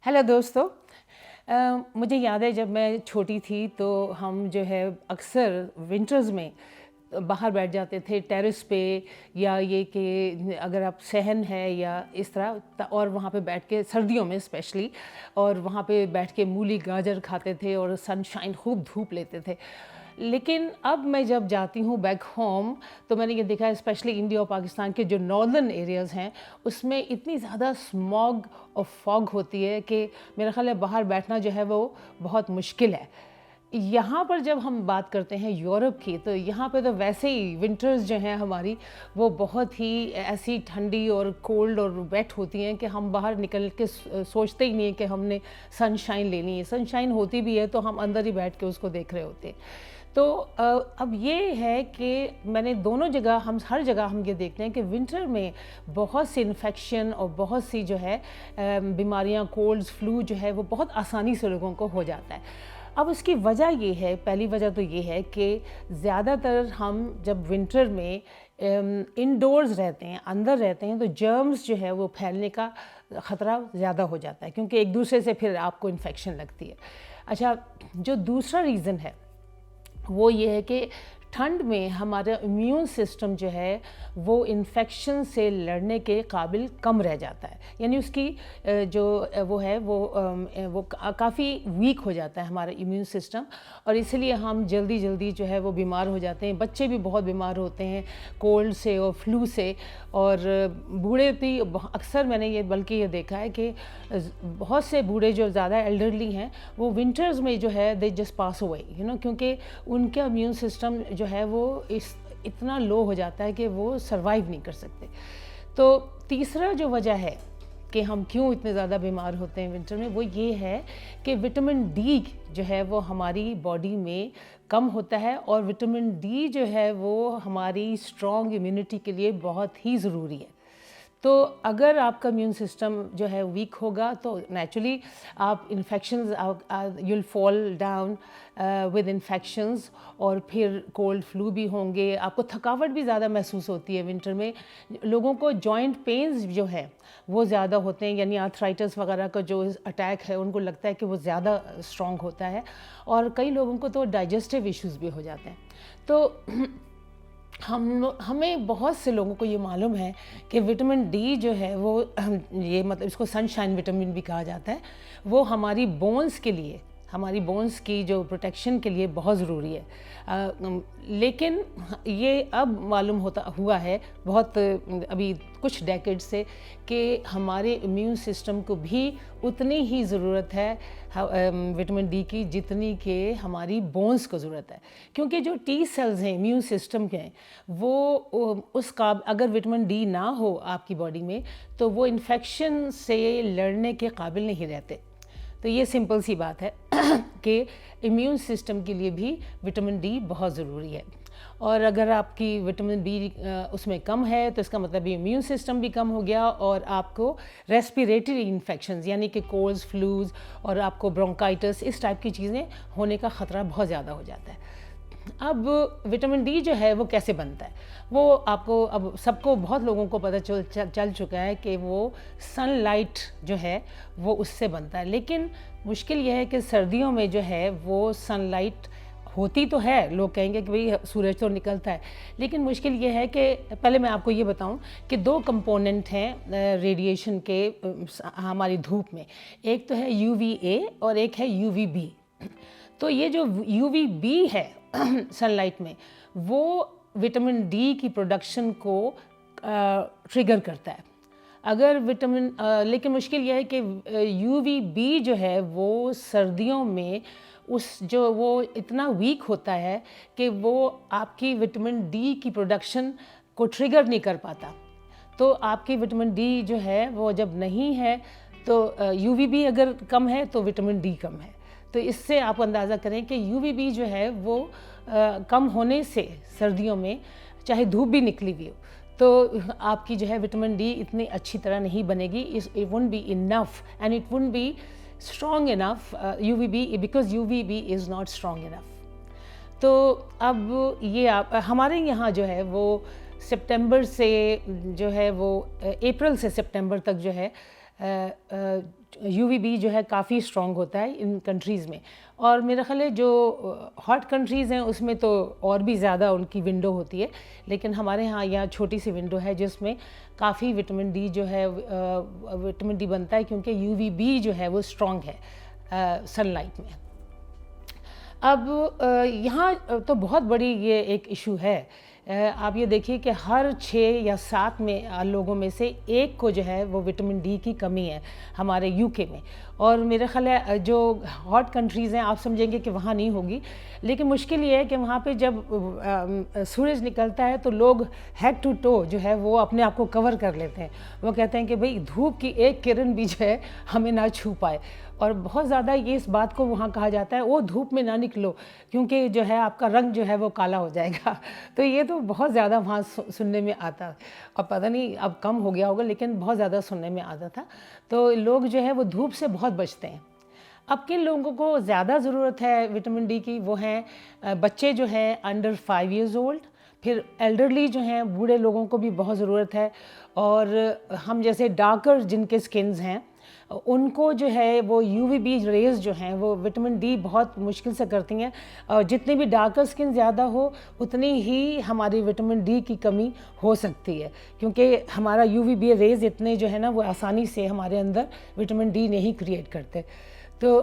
Hello दोस्तों। मुझे याद है जब मैं छोटी थी तो हम जो है अक्सर विंटर्स में बाहर बैठ जाते थे टेरेस पे, या ये कि अगर आप सहन है या इस तरह और वहाँ पे बैठ के सर्दियों में स्पेशली, और वहाँ पे बैठ के मूली गाजर खाते थे और सनशाइन खूब धूप लेते थे। लेकिन अब मैं जब जाती हूँ बैक होम तो मैंने ये देखा है स्पेशली इंडिया और पाकिस्तान के जो नॉर्दर्न एरियाज़ हैं उसमें इतनी ज़्यादा स्मॉग और फॉग होती है कि मेरा ख़्याल है बाहर बैठना जो है वो बहुत मुश्किल है। यहाँ पर जब हम बात करते हैं यूरोप की, तो यहाँ पे तो वैसे ही विंटर्स जो हैं हमारी वो बहुत ही ऐसी ठंडी और कोल्ड और वेट होती हैं कि हम बाहर निकल के सोचते ही नहीं है कि हमने सनशाइन लेनी है। सनशाइन होती भी है तो हम अंदर ही बैठ के उसको देख रहे होते हैं। तो अब ये है कि मैंने दोनों जगह, हम हर जगह हम ये देखते हैं कि विंटर में बहुत सी इन्फेक्शन और बहुत सी जो है बीमारियां, कोल्ड्स, फ्लू जो है वो बहुत आसानी से लोगों को हो जाता है। अब उसकी वजह ये है, पहली वजह तो ये है कि ज़्यादातर हम जब विंटर में इंडोर्स रहते हैं, अंदर रहते हैं, तो जर्म्स जो है वो फैलने का ख़तरा ज़्यादा हो जाता है क्योंकि एक दूसरे से फिर आपको इन्फेक्शन लगती है। अच्छा, जो दूसरा रीज़न है वो ये है कि ठंड में हमारा इम्यून सिस्टम जो है वो इन्फेक्शन से लड़ने के काबिल कम रह जाता है, यानी उसकी जो वो है वो काफ़ी वीक हो जाता है हमारा इम्यून सिस्टम, और इसलिए हम जल्दी जल्दी जो है वो बीमार हो जाते हैं। बच्चे भी बहुत बीमार होते हैं कोल्ड से और फ्लू से, और बूढ़े भी अक्सर मैंने ये बल्कि ये देखा है कि बहुत से बूढ़े जो ज़्यादा एल्डरली हैं वो विंटर्स में जो है दे जस्ट पास अवे, क्योंकि उनका इम्यून सिस्टम जो है वो इतना लो हो जाता है कि वो सरवाइव नहीं कर सकते। तो तीसरा जो वजह है कि हम क्यों इतने ज़्यादा बीमार होते हैं विंटर में, वो ये है कि विटामिन डी जो है वो हमारी बॉडी में कम होता है, और विटामिन डी जो है वो हमारी स्ट्रॉन्ग इम्यूनिटी के लिए बहुत ही ज़रूरी है। तो अगर आपका इम्यून सिस्टम जो है वीक होगा तो नेचुरली आप infections, you'll fall down with infections, और फिर कोल्ड फ्लू भी होंगे। आपको थकावट भी ज़्यादा महसूस होती है विंटर में। लोगों को जॉइंट पेन्स जो है वो ज़्यादा होते हैं, यानी आर्थराइटिस वगैरह का जो अटैक है उनको लगता है कि वो ज़्यादा स्ट्रॉन्ग होता है, और कई लोगों को तो डाइजेस्टिव इश्यूज़ भी हो जाते हैं। तो हमें बहुत से लोगों को ये मालूम है कि विटामिन डी जो है वो ये मतलब इसको सनशाइन विटामिन भी कहा जाता है, वो हमारी बोन्स के लिए, हमारी बोन्स की जो प्रोटेक्शन के लिए बहुत ज़रूरी है। लेकिन ये अब मालूम होता हुआ है बहुत अभी कुछ डेकेड से कि हमारे इम्यून सिस्टम को भी उतनी ही ज़रूरत है विटामिन डी की जितनी कि हमारी बोन्स को ज़रूरत है, क्योंकि जो टी सेल्स हैं इम्यून सिस्टम के वो उसका अगर विटामिन डी ना हो आपकी बॉडी में तो वो इन्फेक्शन से लड़ने के काबिल नहीं रहते। तो ये सिंपल सी बात है कि इम्यून सिस्टम के लिए भी विटामिन डी बहुत ज़रूरी है, और अगर आपकी विटामिन डी उसमें कम है तो इसका मतलब इम्यून सिस्टम भी कम हो गया, और आपको रेस्पिरेटरी इन्फेक्शंस यानी कि कोल्ड्स, फ्लूज़, और आपको ब्रोंकाइटिस, इस टाइप की चीज़ें होने का ख़तरा बहुत ज़्यादा हो जाता है। अब विटामिन डी जो है वो कैसे बनता है, वो आपको अब सबको, बहुत लोगों को पता चल चुका है कि वो सनलाइट जो है वो उससे बनता है। लेकिन मुश्किल यह है कि सर्दियों में जो है वो सनलाइट होती तो है, लोग कहेंगे कि भाई सूरज तो निकलता है, लेकिन मुश्किल ये है कि पहले मैं आपको ये बताऊं कि दो कंपोनेंट हैं रेडिएशन के हमारी धूप में, एक तो है यूवीए और एक है यूवीबी। तो ये जो यूवीबी है सनलाइट में, वो विटामिन डी की प्रोडक्शन को ट्रिगर करता है। अगर विटामिन लेकिन मुश्किल यह है कि यूवीबी जो है वो सर्दियों में वो इतना वीक होता है कि वो आपकी विटामिन डी की प्रोडक्शन को ट्रिगर नहीं कर पाता। तो आपकी विटामिन डी जो है वो जब नहीं है तो यूवीबी अगर कम है तो विटामिन डी कम है। तो इससे आप अंदाज़ा करें कि यूवीबी जो है वो कम होने से सर्दियों में चाहे धूप भी निकली हुई हो तो आपकी जो है विटामिन डी इतनी अच्छी तरह नहीं बनेगी, it wouldn't be enough and it wouldn't be strong enough UVB, because UVB is not strong enough. तो अब ये आप हमारे यहाँ जो है वो सितंबर से जो है वो अप्रैल से सितंबर तक जो है यूवीबी जो है काफ़ी स्ट्रॉन्ग होता है इन कंट्रीज़ में। और मेरा ख़्याल है जो हॉट कंट्रीज़ हैं उसमें तो और भी ज़्यादा उनकी विंडो होती है, लेकिन हमारे यहाँ छोटी सी विंडो है जिसमें काफ़ी विटामिन डी जो है विटामिन डी बनता है, क्योंकि यूवीबी जो है वो स्ट्रॉन्ग है सनलाइट में। अब यहाँ तो बहुत बड़ी ये एक इशू है। आप ये देखिए कि हर 6 या 7 में लोगों में से एक को जो है वो विटामिन डी की कमी है हमारे यूके में। और मेरा ख़्याल है जो हॉट कंट्रीज़ हैं आप समझेंगे कि वहाँ नहीं होगी, लेकिन मुश्किल ये है कि वहाँ पे जब सूरज निकलता है तो लोग हेड टू टो जो है वो अपने आप को कवर कर लेते हैं। वो कहते हैं कि भाई धूप की एक किरण भी जो है हमें ना छू पाए। और बहुत ज़्यादा ये इस बात को वहाँ कहा जाता है, वो धूप में ना निकलो क्योंकि जो है आपका रंग जो है वो काला हो जाएगा। तो ये तो बहुत ज़्यादा वहाँ सुनने में आता, और पता नहीं अब कम हो गया होगा, लेकिन बहुत ज़्यादा सुनने में आता था। तो लोग जो है वो धूप से बहुत बचते हैं। अब किन लोगों को ज़्यादा ज़रूरत है विटामिन डी की, वो हैं बच्चे जो हैं अंडर 5 ईयर्स ओल्ड, फिर एल्डरली जो हैं बूढ़े लोगों को भी बहुत ज़रूरत है, और हम जैसे डार्कर जिनके स्किन्स हैं उनको जो है वो यूवीबी रेज़ जो हैं वो विटामिन डी बहुत मुश्किल से करती हैं। और जितनी भी डार्कर स्किन ज़्यादा हो उतनी ही हमारी विटामिन डी की कमी हो सकती है, क्योंकि हमारा यूवीबी रेज़ इतने जो है ना वो आसानी से हमारे अंदर विटामिन डी नहीं क्रिएट करते। तो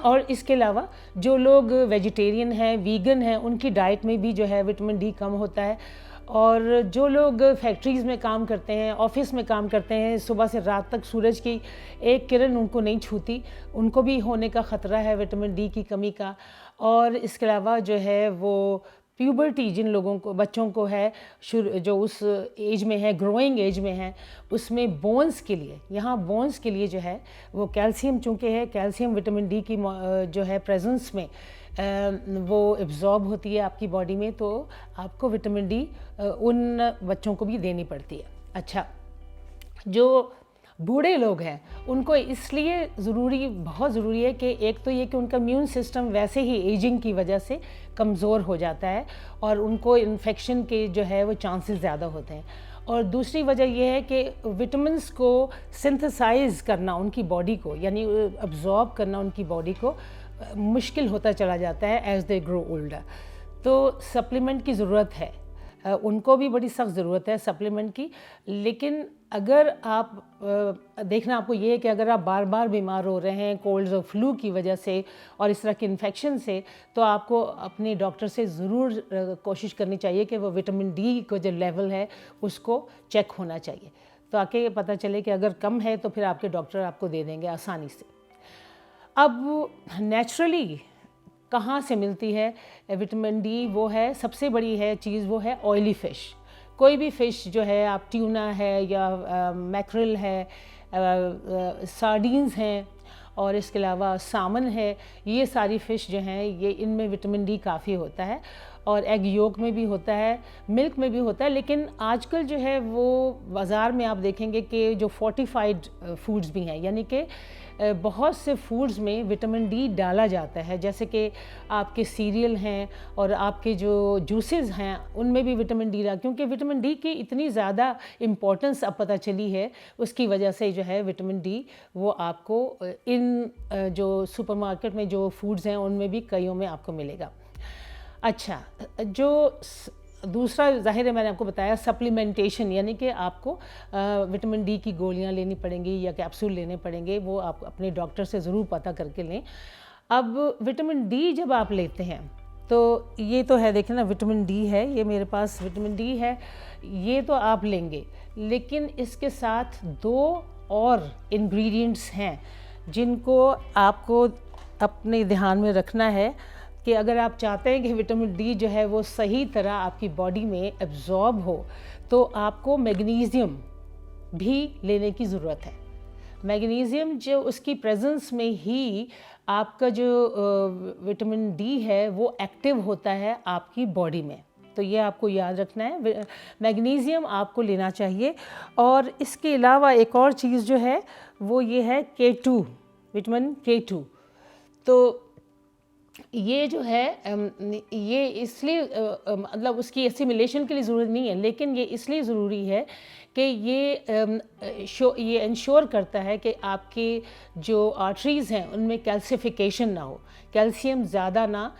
और इसके अलावा जो लोग वेजिटेरियन हैं, वीगन हैं, उनकी डाइट में भी जो है विटामिन डी कम होता है। और जो लोग फैक्ट्रीज़ में काम करते हैं, ऑफिस में काम करते हैं, सुबह से रात तक सूरज की एक किरण उनको नहीं छूती, उनको भी होने का ख़तरा है विटामिन डी की कमी का। और इसके अलावा जो है वो प्यूबर्टी जिन लोगों को, बच्चों को है, जो उस एज में है, ग्रोइंग एज में है, उसमें बोन्स के लिए, यहाँ बोन्स के लिए जो है वो कैल्शियम चूँकि है, कैल्शियम विटामिन डी की जो है प्रेजेंस में वो एब्जॉर्ब होती है आपकी बॉडी में, तो आपको विटामिन डी उन बच्चों को भी देनी पड़ती है। अच्छा, जो बूढ़े लोग हैं उनको इसलिए बहुत ज़रूरी है कि एक तो ये कि उनका इम्यून सिस्टम वैसे ही एजिंग की वजह से कमज़ोर हो जाता है और उनको इन्फेक्शन के जो है वो चांसेस ज़्यादा होते हैं। और दूसरी वजह यह है कि विटामिन्स को सिंथेसाइज करना उनकी बॉडी को, यानी अब्जॉर्ब करना उनकी बॉडी को मुश्किल होता चला जाता है एज़ दे ग्रो ओल्डर। तो सप्लीमेंट की ज़रूरत है, उनको भी बड़ी सख्त ज़रूरत है सप्लीमेंट की। लेकिन अगर आप देखना आपको ये है कि अगर आप बार बार बीमार हो रहे हैं कोल्ड्स और फ्लू की वजह से और इस तरह के इन्फेक्शन से, तो आपको अपने डॉक्टर से ज़रूर कोशिश करनी चाहिए कि वो विटामिन डी का जो लेवल है उसको चेक होना चाहिए, तो आके पता चले कि अगर कम है तो फिर आपके डॉक्टर आपको दे देंगे आसानी से। अब नेचुरली कहाँ से मिलती है विटामिन डी, वो है सबसे बड़ी है चीज़, वो है ऑयली फ़िश। कोई भी फ़िश जो है, आप ट्यूना है या मैक्रिल है, सार्डीन्स हैं, और इसके अलावा सामन है, ये सारी फ़िश जो हैं ये इनमें विटामिन डी काफ़ी होता है। और एग योक में भी होता है, मिल्क में भी होता है, लेकिन आजकल जो है वो बाज़ार में आप देखेंगे कि जो फोर्टिफाइड फूड्स भी हैं, यानी कि बहुत से फूड्स में विटामिन डी डाला जाता है, जैसे कि आपके सीरियल हैं और आपके जो जूसेस हैं उनमें भी विटामिन डी क्योंकि विटामिन डी की इतनी ज़्यादा इम्पोर्टेंस अब पता चली है, उसकी वजह से जो है विटामिन डी वो आपको इन जो सुपरमार्केट में जो फूड्स हैं उनमें भी कईयों में आपको मिलेगा। अच्छा, जो दूसरा ज़ाहिर है मैंने आपको बताया सप्लीमेंटेशन, यानी कि आपको विटामिन डी की गोलियां लेनी पड़ेंगी या कैप्सूल लेने पड़ेंगे, वो आप अपने डॉक्टर से ज़रूर पता करके लें। अब विटामिन डी जब आप लेते हैं तो ये तो है, देखें ना विटामिन डी है, ये मेरे पास विटामिन डी है, ये तो आप लेंगे, लेकिन इसके साथ 2 और इंग्रेडिएंट्स हैं जिनको आपको अपने ध्यान में रखना है कि अगर आप चाहते हैं कि विटामिन डी जो है वो सही तरह आपकी बॉडी में एब्जॉर्ब हो, तो आपको मैग्नीशियम भी लेने की ज़रूरत है। मैग्नीशियम जो उसकी प्रेजेंस में ही आपका जो विटामिन डी है वो एक्टिव होता है आपकी बॉडी में, तो ये आपको याद रखना है, मैग्नीशियम आपको लेना चाहिए। और इसके अलावा एक और चीज़ जो है वो ये है K2, विटामिन K2। तो ये जो है ये इसलिए मतलब उसकी एसिमिलेशन के लिए ज़रूरत नहीं है, लेकिन ये इसलिए ज़रूरी है कि ये इंश्योर करता है कि आपके जो आर्टरीज़ हैं उनमें कैल्सिफिकेशन ना हो, कैल्शियम ज़्यादा ना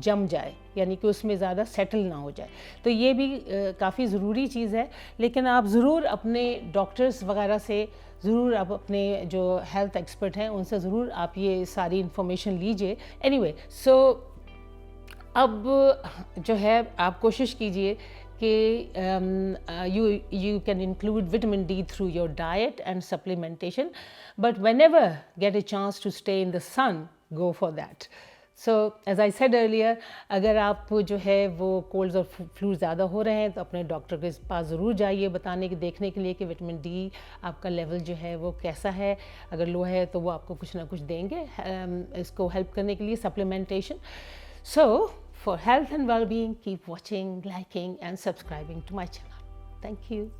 जम जाए, यानी कि उसमें ज़्यादा सेटल ना हो जाए। तो ये भी काफ़ी ज़रूरी चीज़ है। लेकिन आप ज़रूर अपने डॉक्टर्स वगैरह से ज़रूर, आप अपने जो हेल्थ एक्सपर्ट हैं उनसे ज़रूर आप ये सारी इन्फॉर्मेशन लीजिए। एनीवे, सो अब जो है आप कोशिश कीजिए कि you can include vitamin D through your diet and supplementation, but whenever get a chance to stay in the sun, go for that. So as I said earlier, अगर आप जो है वो कोल्ड्स और फ्लू ज़्यादा हो रहे हैं तो अपने डॉक्टर के पास ज़रूर जाइए, बताने के देखने के लिए कि विटामिन डी आपका लेवल जो है वो कैसा है। अगर लो है तो वो आपको कुछ ना कुछ देंगे इसको हेल्प करने के लिए, supplementation. So for health and well-being, keep watching, liking and subscribing to my channel. Thank you.